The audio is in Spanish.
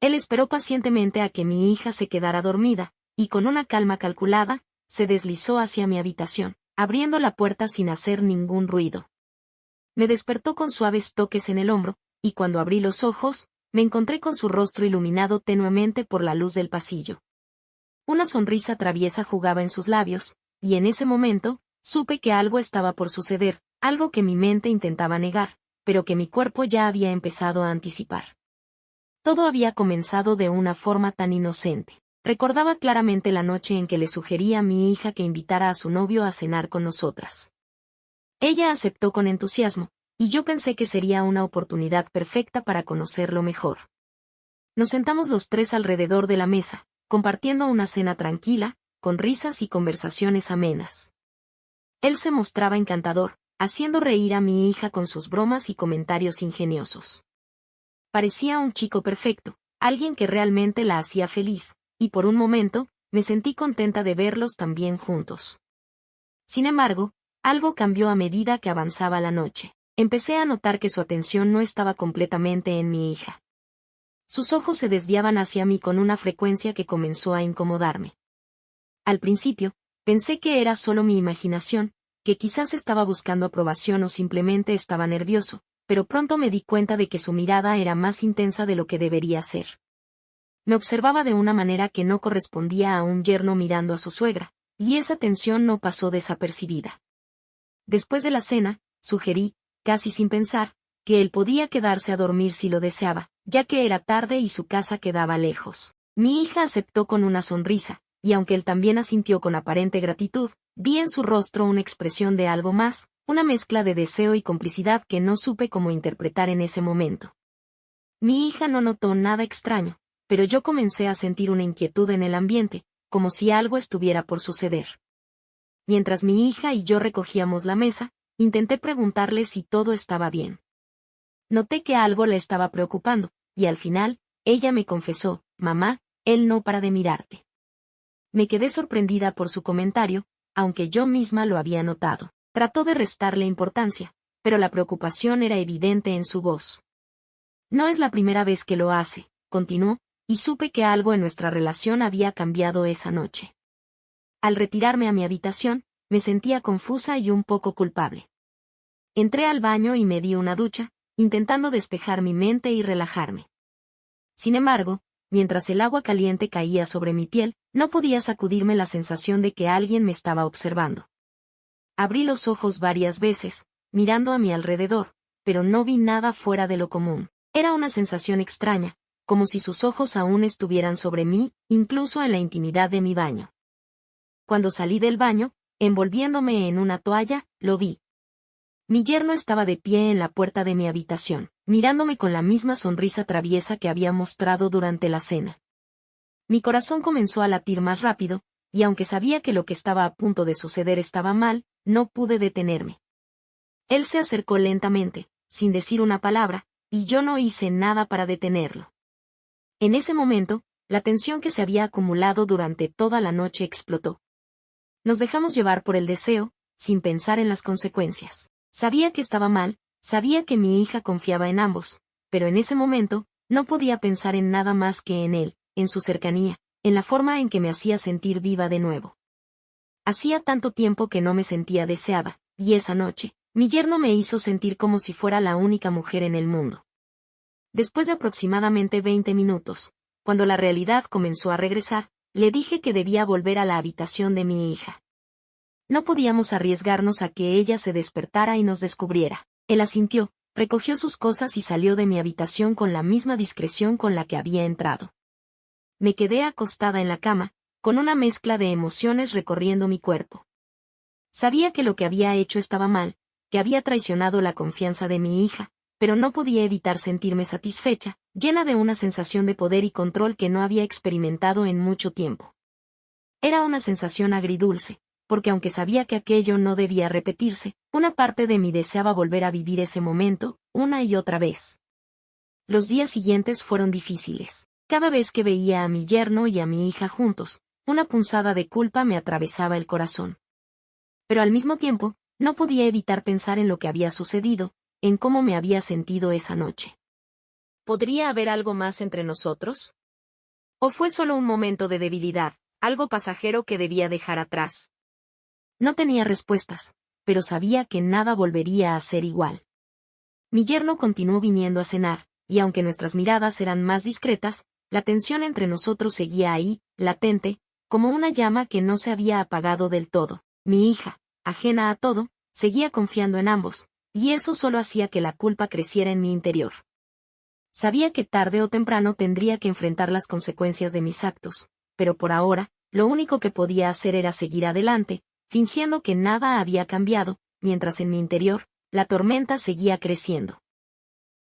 Él esperó pacientemente a que mi hija se quedara dormida, y con una calma calculada, se deslizó hacia mi habitación, abriendo la puerta sin hacer ningún ruido. Me despertó con suaves toques en el hombro, y cuando abrí los ojos, me encontré con su rostro iluminado tenuemente por la luz del pasillo. Una sonrisa traviesa jugaba en sus labios, y en ese momento, supe que algo estaba por suceder, algo que mi mente intentaba negar, pero que mi cuerpo ya había empezado a anticipar. Todo había comenzado de una forma tan inocente. Recordaba claramente la noche en que le sugerí a mi hija que invitara a su novio a cenar con nosotras. Ella aceptó con entusiasmo, y yo pensé que sería una oportunidad perfecta para conocerlo mejor. Nos sentamos los tres alrededor de la mesa, compartiendo una cena tranquila, con risas y conversaciones amenas. Él se mostraba encantador, haciendo reír a mi hija con sus bromas y comentarios ingeniosos. Parecía un chico perfecto, alguien que realmente la hacía feliz, y por un momento, me sentí contenta de verlos también juntos. Sin embargo, algo cambió a medida que avanzaba la noche. Empecé a notar que su atención no estaba completamente en mi hija. Sus ojos se desviaban hacia mí con una frecuencia que comenzó a incomodarme. Al principio, pensé que era solo mi imaginación, que quizás estaba buscando aprobación o simplemente estaba nervioso, pero pronto me di cuenta de que su mirada era más intensa de lo que debería ser. Me observaba de una manera que no correspondía a un yerno mirando a su suegra, y esa tensión no pasó desapercibida. Después de la cena, sugerí, casi sin pensar, que él podía quedarse a dormir si lo deseaba, ya que era tarde y su casa quedaba lejos. Mi hija aceptó con una sonrisa, y aunque él también asintió con aparente gratitud, vi en su rostro una expresión de algo más, una mezcla de deseo y complicidad que no supe cómo interpretar en ese momento. Mi hija no notó nada extraño, pero yo comencé a sentir una inquietud en el ambiente, como si algo estuviera por suceder. Mientras mi hija y yo recogíamos la mesa, intenté preguntarle si todo estaba bien. Noté que algo la estaba preocupando, y al final, ella me confesó, «Mamá, él no para de mirarte». Me quedé sorprendida por su comentario, aunque yo misma lo había notado. Trató de restarle importancia, pero la preocupación era evidente en su voz. «No es la primera vez que lo hace», continuó, y supe que algo en nuestra relación había cambiado esa noche. Al retirarme a mi habitación, me sentía confusa y un poco culpable. Entré al baño y me di una ducha, intentando despejar mi mente y relajarme. Sin embargo, mientras el agua caliente caía sobre mi piel, no podía sacudirme la sensación de que alguien me estaba observando. Abrí los ojos varias veces, mirando a mi alrededor, pero no vi nada fuera de lo común. Era una sensación extraña, como si sus ojos aún estuvieran sobre mí, incluso en la intimidad de mi baño. Cuando salí del baño, envolviéndome en una toalla, lo vi. Mi yerno estaba de pie en la puerta de mi habitación, mirándome con la misma sonrisa traviesa que había mostrado durante la cena. Mi corazón comenzó a latir más rápido, y aunque sabía que lo que estaba a punto de suceder estaba mal, no pude detenerme. Él se acercó lentamente, sin decir una palabra, y yo no hice nada para detenerlo. En ese momento, la tensión que se había acumulado durante toda la noche explotó. Nos dejamos llevar por el deseo, sin pensar en las consecuencias. Sabía que estaba mal, sabía que mi hija confiaba en ambos, pero en ese momento, no podía pensar en nada más que en él, en su cercanía, en la forma en que me hacía sentir viva de nuevo. Hacía tanto tiempo que no me sentía deseada, y esa noche, mi yerno me hizo sentir como si fuera la única mujer en el mundo. Después de aproximadamente 20 minutos, cuando la realidad comenzó a regresar, le dije que debía volver a la habitación de mi hija. No podíamos arriesgarnos a que ella se despertara y nos descubriera. Él asintió, recogió sus cosas y salió de mi habitación con la misma discreción con la que había entrado. Me quedé acostada en la cama, con una mezcla de emociones recorriendo mi cuerpo. Sabía que lo que había hecho estaba mal, que había traicionado la confianza de mi hija, pero no podía evitar sentirme satisfecha, llena de una sensación de poder y control que no había experimentado en mucho tiempo. Era una sensación agridulce, porque aunque sabía que aquello no debía repetirse, una parte de mí deseaba volver a vivir ese momento, una y otra vez. Los días siguientes fueron difíciles. Cada vez que veía a mi yerno y a mi hija juntos, una punzada de culpa me atravesaba el corazón. Pero al mismo tiempo, no podía evitar pensar en lo que había sucedido, en cómo me había sentido esa noche. ¿Podría haber algo más entre nosotros? ¿O fue solo un momento de debilidad, algo pasajero que debía dejar atrás? No tenía respuestas, pero sabía que nada volvería a ser igual. Mi yerno continuó viniendo a cenar, y aunque nuestras miradas eran más discretas, la tensión entre nosotros seguía ahí, latente, como una llama que no se había apagado del todo. Mi hija, ajena a todo, seguía confiando en ambos, y eso solo hacía que la culpa creciera en mi interior. Sabía que tarde o temprano tendría que enfrentar las consecuencias de mis actos, pero por ahora, lo único que podía hacer era seguir adelante, fingiendo que nada había cambiado, mientras en mi interior, la tormenta seguía creciendo.